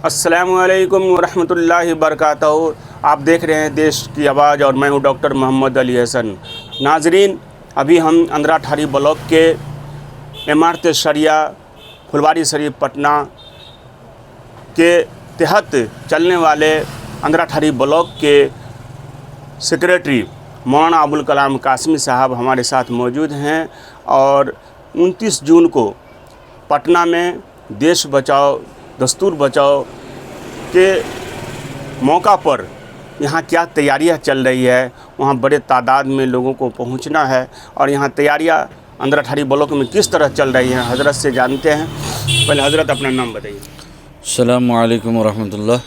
अस्सलामुअलैकुम वरहमतुल्लाहि वबरकातुहू। आप देख रहे हैं देश की आवाज़ और मैं हूं डॉक्टर मोहम्मद अली हसन। नाजरीन, अभी हम अंधराठारी ब्लॉक के इमारत शरिया फुलवारी शरीफ पटना के तहत चलने वाले अंधराठारी ब्लॉक के सेक्रेटरी मौलाना अबुल कलाम कासमी साहब हमारे साथ मौजूद हैं और 29 जून को पटना में देश बचाओ दस्तूर बचाओ के मौका पर यहाँ क्या तैयारियाँ चल रही है, वहाँ बड़े तादाद में लोगों को पहुँचना है और यहाँ तैयारियाँ अंधराठारी ब्लॉक में किस तरह चल रही हैं, हज़रत से जानते हैं। पहले हज़रत अपना नाम बताइए। अस्सलामु अलैकुम वरहमतुल्लाह।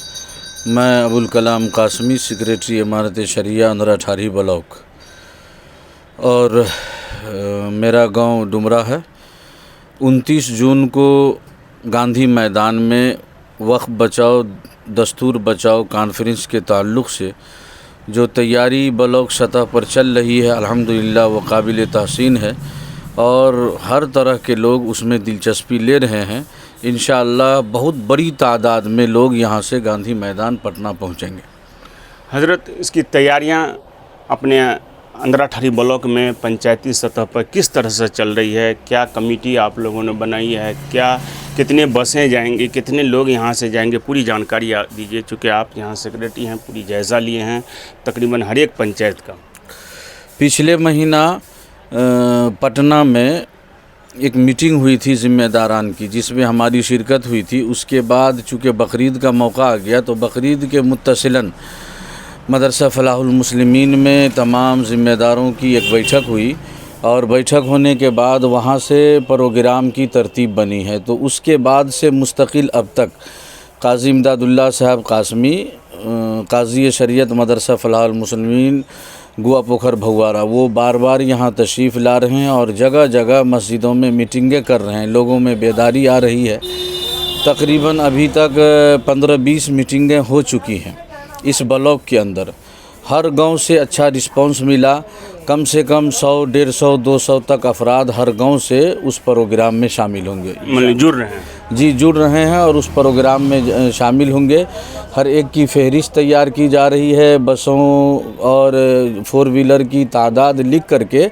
मैं अबुल कलाम कासमी, सेक्रेटरी इमारत शरिया अंधराठारी ब्लॉक, और मेरा गांव डुमरा है। 29 जून को गांधी मैदान में वक्फ बचाओ दस्तूर बचाओ कॉन्फ्रेंस के ताल्लुक़ से जो तैयारी ब्लॉक सतह पर चल रही है, अल्हम्दुलिल्लाह वो काबिल तहसीन है और हर तरह के लोग उसमें दिलचस्पी ले रहे हैं। इंशाअल्लाह बहुत बड़ी तादाद में लोग यहाँ से गांधी मैदान पटना पहुँचेंगे। हज़रत, इसकी तैयारियाँ अपने अंधराठारी ब्लॉक में पंचायती सतह पर किस तरह से चल रही है? क्या कमेटी आप लोगों ने बनाई है? कितने बसें जाएंगी, कितने लोग यहाँ से जाएंगे? पूरी जानकारी दीजिए, चूँकि आप यहाँ सेक्रेटरी हैं, पूरी जायज़ा लिए हैं तकरीबन हर एक पंचायत का। पिछले महीना पटना में एक मीटिंग हुई थी ज़िम्मेदारान की, जिसमें हमारी शिरकत हुई थी। उसके बाद चूँकि बकरीद का मौका आ गया तो बकरीद के मुत्तसिलन मदरसा फलाहुल मुस्लिमीन में तमाम ज़िम्मेदारों की एक बैठक हुई और बैठक होने के बाद वहाँ से प्रोग्राम की तरतीब बनी है। तो उसके बाद से मुस्तकिल अब तक काजी इमदादुल्लाह साहब कासमी, काजी शरीयत मदरसा फलाहुल मुस्लिमीन गुआ पोखर भगवारा, वो बार बार यहाँ तशरीफ़ ला रहे हैं और जगह जगह मस्जिदों में मीटिंगें कर रहे हैं। लोगों में बेदारी आ रही है। तकरीबन अभी तक 15-20 मीटिंगें हो चुकी हैं इस ब्लॉक के अंदर। हर गांव से अच्छा रिस्पांस मिला। कम से कम 100, 150, 200 तक अफराद हर गांव से उस प्रोग्राम में शामिल होंगे। मतलब जुड़ रहे हैं? जी, जुड़ रहे हैं और उस प्रोग्राम में शामिल होंगे। हर एक की फहरिस्त तैयार की जा रही है। बसों और 4 व्हीलर की तादाद लिख करके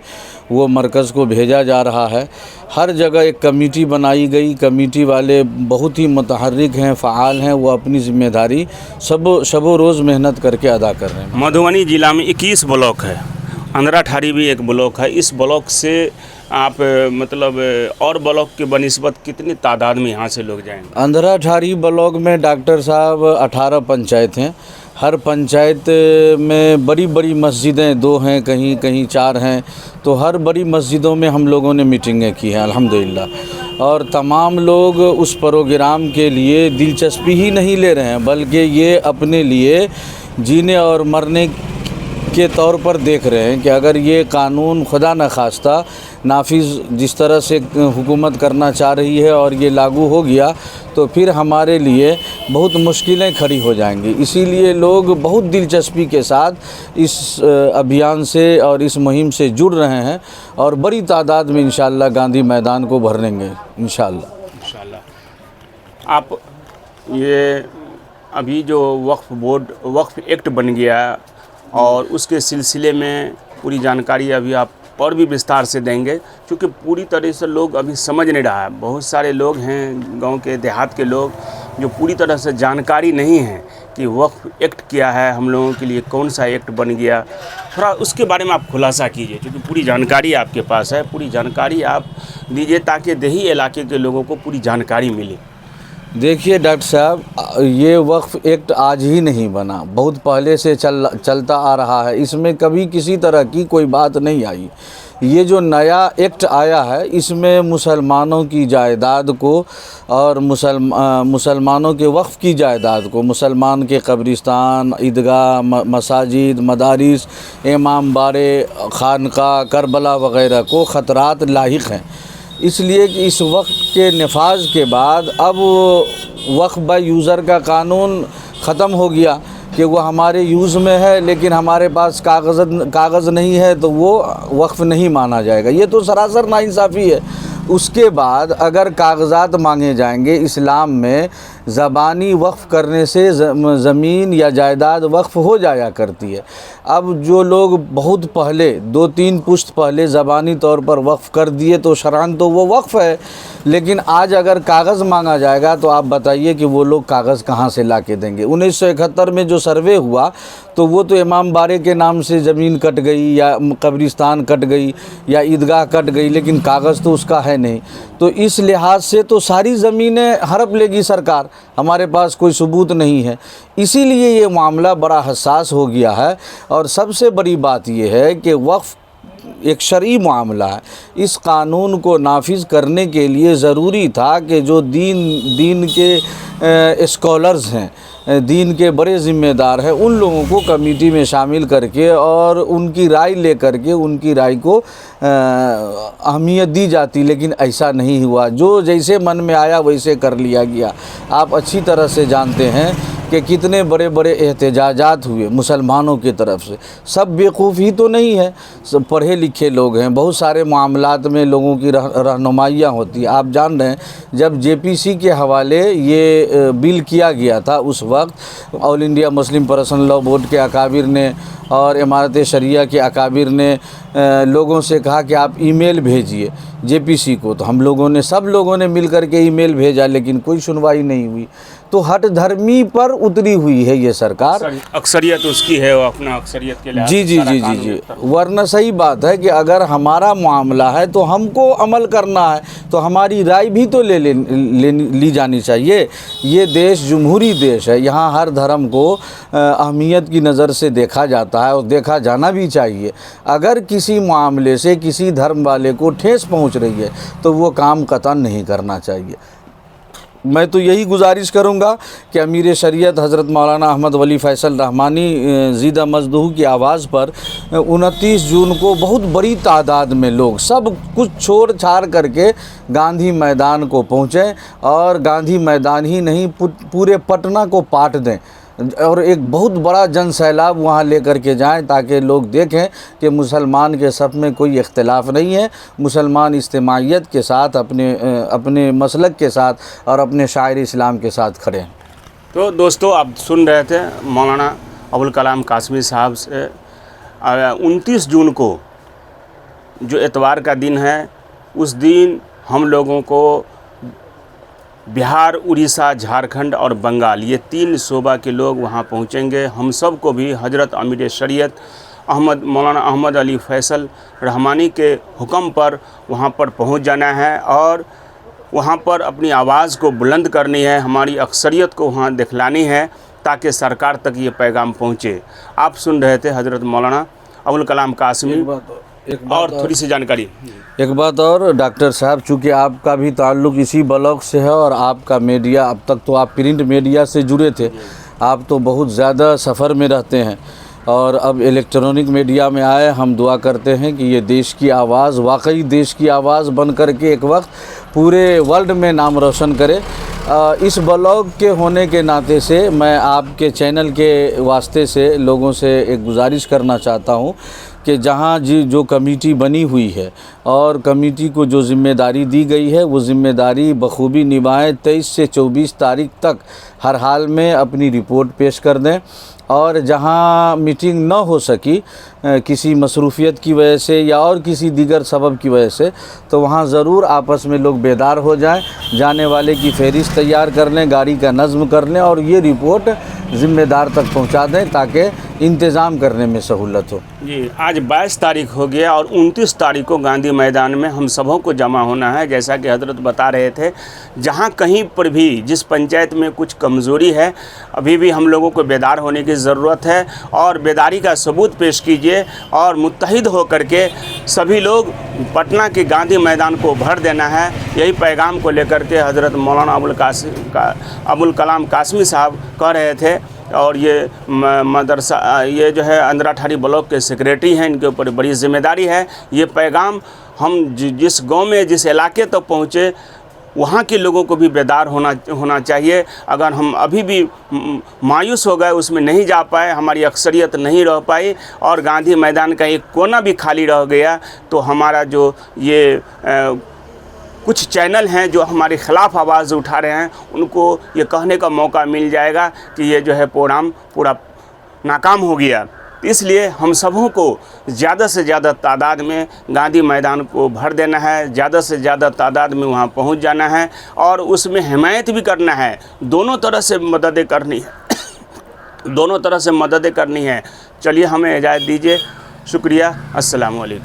वो मरकज़ को भेजा जा रहा है। हर जगह एक कमेटी बनाई गई। कमेटी वाले बहुत ही मुतहर्रिक हैं, फ़ाल हैं। वो अपनी ज़िम्मेदारी शबो रोज़ मेहनत करके अदा कर रहे हैं। मधुबनी ज़िला में 21 ब्लॉक है, अंधराठारी भी एक ब्लॉक है। इस ब्लॉक से आप मतलब और ब्लॉक के बनिस्बत कितनी तादाद में यहाँ से लोग जाएंगे? अंधराठारी ब्लॉक में डॉक्टर साहब 18 पंचायत हैं। हर पंचायत में बड़ी बड़ी मस्जिदें 2 हैं, कहीं कहीं 4 हैं। तो हर बड़ी मस्जिदों में हम लोगों ने मीटिंगें की हैं अल्हम्दुलिल्लाह। और तमाम लोग उस प्रोग्राम के लिए दिलचस्पी ही नहीं ले रहे हैं, बल्कि ये अपने लिए जीने और मरने के तौर पर देख रहे हैं कि अगर ये कानून खुदा न खास्ता नाफिज जिस तरह से हुकूमत करना चाह रही है और ये लागू हो गया तो फिर हमारे लिए बहुत मुश्किलें खड़ी हो जाएंगी। इसीलिए लोग बहुत दिलचस्पी के साथ इस अभियान से और इस मुहिम से जुड़ रहे हैं और बड़ी तादाद में इंशाअल्लाह गांधी मैदान को भरेंगे इंशाअल्लाह। आप ये अभी जो वक्फ एक्ट बन गया और उसके सिलसिले में पूरी जानकारी अभी आप और भी विस्तार से देंगे, क्योंकि पूरी तरह से लोग अभी समझ नहीं रहा है। बहुत सारे लोग हैं गांव के देहात के लोग जो पूरी तरह से जानकारी नहीं है कि वक्फ एक्ट क्या है, हम लोगों के लिए कौन सा एक्ट बन गया। थोड़ा उसके बारे में आप खुलासा कीजिए, क्योंकि पूरी जानकारी आपके पास है। पूरी जानकारी आप दीजिए ताकि देही इलाके के लोगों को पूरी जानकारी मिले। देखिए डॉक्टर साहब, ये वक्फ एक्ट आज ही नहीं बना, बहुत पहले से चलता आ रहा है। इसमें कभी किसी तरह की कोई बात नहीं आई। ये जो नया एक्ट आया है इसमें मुसलमानों की जायदाद को और मुसलमानों के वक्फ की जायदाद को, मुसलमान के कब्रिस्तान, ईदगाह, मसाजिद, मदारिस, इमाम बारे, खानका, करबला वग़ैरह को ख़तरात लाहिक हैं। इसलिए कि इस वक्त के नफाज के बाद अब वक्फ बाय यूज़र का कानून ख़त्म हो गया कि वो हमारे यूज़ में है लेकिन हमारे पास कागज़ नहीं है तो वो वक्फ नहीं माना जाएगा। ये तो सरासर नाइंसाफ़ी है। उसके बाद अगर कागज़ात मांगे जाएंगे, इस्लाम में ज़बानी वक्फ़ करने से ज़मीन या जायदाद वक्फ़ हो जाया करती है। अब जो लोग बहुत पहले 2-3 पुश्त पहले ज़बानी तौर पर वक्फ़ कर दिए तो शरअन तो वो वक्फ़ है, लेकिन आज अगर कागज़ मांगा जाएगा तो आप बताइए कि वो लोग कागज़ कहाँ से ला के देंगे। 1971 में जो सर्वे हुआ तो वो तो इमाम बारे के नाम से ज़मीन कट गई या कब्रिस्तान कट गई या ईदगाह कट गई, लेकिन कागज़ तो उसका है नहीं। तो इस लिहाज से तो सारी ज़मीनें हड़प लेगी सरकार, हमारे पास कोई सबूत नहीं है। इसीलिए ये मामला बड़ा हसास हो गया है। और सबसे बड़ी बात ये है कि वक्फ़ एक शरई मामला है। इस कानून को नाफिज करने के लिए ज़रूरी था कि जो दीन के स्कॉलर्स हैं, दीन के बड़े ज़िम्मेदार हैं, उन लोगों को कमेटी में शामिल करके और उनकी राय ले करके उनकी राय को अहमियत दी जाती, लेकिन ऐसा नहीं हुआ। जो जैसे मन में आया वैसे कर लिया गया। आप अच्छी तरह से जानते हैं कि कितने बड़े बड़े एहतजाजात हुए मुसलमानों की तरफ से। सब बेवकूफ़ ही तो नहीं है, सब पढ़े लिखे लोग हैं। बहुत सारे मामलात में लोगों की रहनुमाइयाँ होती है। आप जान रहे हैं जब जेपीसी के हवाले ये बिल किया गया था, उस वक्त all India Muslim personal law board के अकाबिर ने और इमारत शरिया के अकाबिर ने लोगों से कहा कि आप ईमेल भेजिए जेपीसी को। तो हम लोगों ने, सब लोगों ने मिल कर के ईमेल भेजा, लेकिन कोई सुनवाई नहीं हुई। तो हट धर्मी पर उतरी हुई है ये सरकार। अक्सरियत उसकी है, वो अपना अक्सरियत के लिए जी। वरना सही बात है कि अगर हमारा मामला है तो हमको अमल करना है, तो हमारी राय भी तो ली जानी चाहिए। ये देश जमहूरी देश है, यहाँ हर धर्म को अहमियत की नज़र से देखा जाता है और देखा जाना भी चाहिए। अगर किसी मामले से किसी धर्म वाले को ठेस पहुँच रही है तो वो काम कतई नहीं करना चाहिए। मैं तो यही गुजारिश करूंगा कि अमीर शरीयत हज़रत मौलाना अहमद वली फैसल रहमानी ज़ीदा मजदूह की आवाज़ पर 29 जून को बहुत बड़ी तादाद में लोग सब कुछ छोड़ छाड़ करके गांधी मैदान को पहुँचें और गांधी मैदान ही नहीं पूरे पटना को पाट दें और एक बहुत बड़ा जन सैलाब वहाँ लेकर के जाएं, ताकि लोग देखें कि मुसलमान के सफ़ में कोई इख्तिलाफ़ नहीं है। मुसलमान इज्तिमाइयत के साथ अपने मसलक के साथ और अपने शायर इस्लाम के साथ खड़े हैं। तो दोस्तों, आप सुन रहे थे मौलाना अबुल कलाम कासमी साहब से। 29 जून को जो एतवार का दिन है, उस दिन हम लोगों को बिहार, उड़ीसा, झारखंड और बंगाल, ये 3 सूबा के लोग वहाँ पहुँचेंगे। हम सब को भी हज़रत अमीर शरीयत मौलाना अहमद अली फैसल रहमानी के हुक्म पर वहाँ पर पहुँच जाना है और वहाँ पर अपनी आवाज़ को बुलंद करनी है, हमारी अक्सरियत को वहाँ दिखलानी है, ताकि सरकार तक ये पैगाम पहुँचे। आप सुन रहे थे हज़रत मौलाना अबुल कलाम कासमी। और थोड़ी सी जानकारी, एक बात और डॉक्टर साहब, चूँकि आपका भी ताल्लुक़ इसी ब्लॉक से है और आपका मीडिया, अब तक तो आप प्रिंट मीडिया से जुड़े थे, आप तो बहुत ज़्यादा सफ़र में रहते हैं और अब इलेक्ट्रॉनिक मीडिया में आए। हम दुआ करते हैं कि ये देश की आवाज़ वाकई देश की आवाज़ बन कर के एक वक्त पूरे वर्ल्ड में नाम रोशन करे। इस ब्लॉग के होने के नाते से मैं आपके चैनल के वास्ते से लोगों से एक गुजारिश करना चाहता हूँ कि जहाँ जो कमेटी बनी हुई है और कमेटी को जो ज़िम्मेदारी दी गई है, वो ज़िम्मेदारी बखूबी निभाएं। 23 से 24 तारीख तक हर हाल में अपनी रिपोर्ट पेश कर दें और जहाँ मीटिंग न हो सकी किसी मसरूफियत की वजह से या और किसी दीगर सबब की वजह से, तो वहाँ ज़रूर आपस में लोग बेदार हो जाएं, जाने वाले की फहरिस्त तैयार कर लें, गाड़ी का नज़्म कर लें और ये रिपोर्ट ज़िम्मेदार तक पहुँचा दें ताकि इंतज़ाम करने में सहूलत हो। जी, आज 22 तारीख हो गया और 29 तारीख को गांधी मैदान में हम सबों को जमा होना है। जैसा कि हजरत बता रहे थे, जहां कहीं पर भी जिस पंचायत में कुछ कमज़ोरी है, अभी भी हम लोगों को बेदार होने की ज़रूरत है और बेदारी का सबूत पेश कीजिए और मुत्तहिद होकर के सभी लोग पटना के गांधी मैदान को भर देना है। यही पैगाम को लेकर के हजरत मौलाना अबुल कलाम कासमी साहब कह रहे थे। और ये मदरसा, ये जो है अंदराठारी ब्लॉक के सेक्रेटरी हैं, इनके ऊपर बड़ी जिम्मेदारी है। ये पैगाम हम जिस गांव में, जिस इलाके तक पहुँचे, वहाँ के लोगों को भी बेदार होना चाहिए। अगर हम अभी भी मायूस हो गए, उसमें नहीं जा पाए, हमारी अक्सरियत नहीं रह पाई और गांधी मैदान का एक कोना भी खाली रह गया, तो हमारा जो ये कुछ चैनल हैं जो हमारे ख़िलाफ़ आवाज़ उठा रहे हैं, उनको ये कहने का मौका मिल जाएगा कि ये जो है प्रोग्राम पूरा नाकाम हो गया। इसलिए हम सबों को ज़्यादा से ज़्यादा तादाद में गांधी मैदान को भर देना है, ज़्यादा से ज़्यादा तादाद में वहां पहुंच जाना है और उसमें हिमायत भी करना है। दोनों तरह से मददें करनी है, दोनों तरह से मददें करनी है। चलिए हमें इजाज़त दीजिए। शुक्रिया। अस्सलाम वालेकुम।